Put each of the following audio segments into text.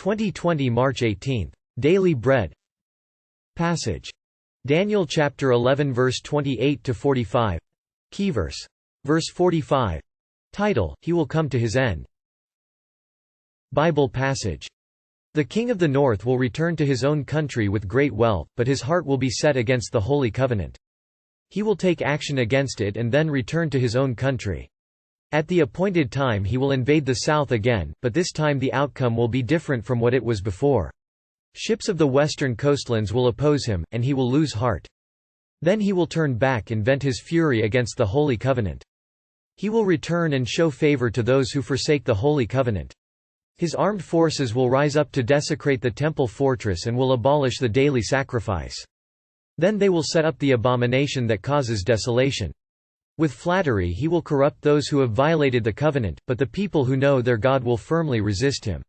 2020 March 18. Daily Bread Passage. Daniel chapter 11 verse 28 to 45. Keyverse. Verse 45. Title: He will come to his end. Bible passage. The king of the north will return to his own country with great wealth, but his heart will be set against the holy covenant. He will take action against it and then return to his own country. At the appointed time he will invade the south again, but this time the outcome will be different from what it was before. Ships of the western coastlands will oppose him, and he will lose heart. Then he will turn back and vent his fury against the holy covenant. He will return and show favor to those who forsake the holy covenant. His armed forces will rise up to desecrate the temple fortress and will abolish the daily sacrifice. Then they will set up the abomination that causes desolation. With flattery he will corrupt those who have violated the covenant, but the people who know their God will firmly resist him.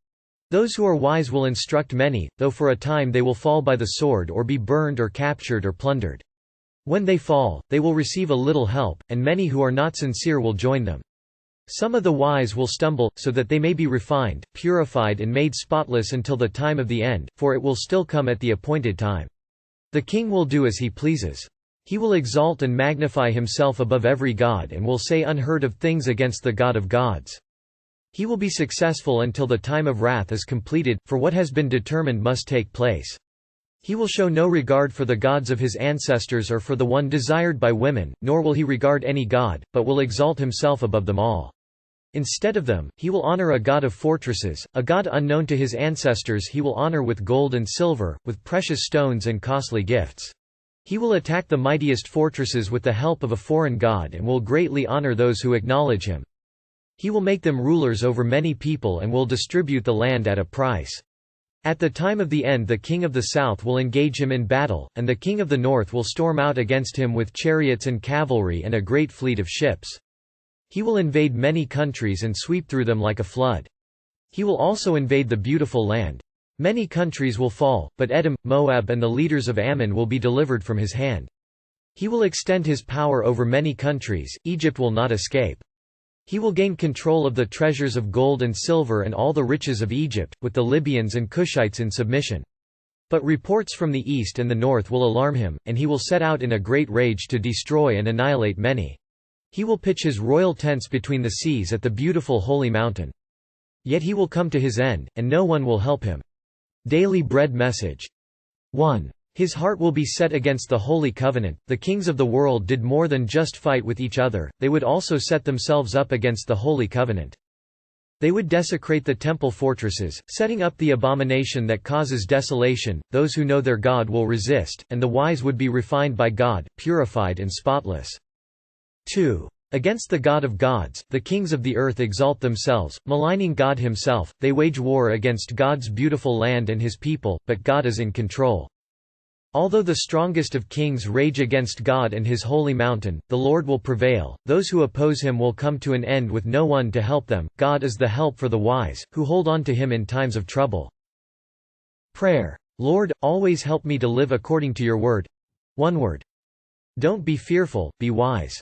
Those who are wise will instruct many, though for a time they will fall by the sword or be burned or captured or plundered. When they fall, they will receive a little help, and many who are not sincere will join them. Some of the wise will stumble, so that they may be refined, purified and made spotless until the time of the end, for it will still come at the appointed time. The king will do as he pleases. He will exalt and magnify himself above every god and will say unheard of things against the God of gods. He will be successful until the time of wrath is completed, for what has been determined must take place. He will show no regard for the gods of his ancestors or for the one desired by women, nor will he regard any god, but will exalt himself above them all. Instead of them, he will honor a god of fortresses, a god unknown to his ancestors he will honor with gold and silver, with precious stones and costly gifts. He will attack the mightiest fortresses with the help of a foreign god and will greatly honor those who acknowledge him. He will make them rulers over many people and will distribute the land at a price. At the time of the end the king of the south will engage him in battle, and the king of the north will storm out against him with chariots and cavalry and a great fleet of ships. He will invade many countries and sweep through them like a flood. He will also invade the beautiful land. Many countries will fall, but Edom, Moab and the leaders of Ammon will be delivered from his hand. He will extend his power over many countries, Egypt will not escape. He will gain control of the treasures of gold and silver and all the riches of Egypt, with the Libyans and Cushites in submission. But reports from the east and the north will alarm him, and he will set out in a great rage to destroy and annihilate many. He will pitch his royal tents between the seas at the beautiful holy mountain. Yet he will come to his end, and no one will help him. Daily Bread Message. 1. His heart will be set against the Holy Covenant. The kings of the world did more than just fight with each other, they would also set themselves up against the Holy Covenant. They would desecrate the temple fortresses, setting up the abomination that causes desolation. Those who know their God will resist, and the wise would be refined by God, purified and spotless. 2. Against the God of gods, the kings of the earth exalt themselves, maligning God himself. They wage war against God's beautiful land and his people, but God is in control. Although the strongest of kings rage against God and his holy mountain, the Lord will prevail. Those who oppose him will come to an end with no one to help them. God is the help for the wise, who hold on to him in times of trouble. Prayer. Lord, always help me to live according to your word. One word. Don't be fearful, be wise.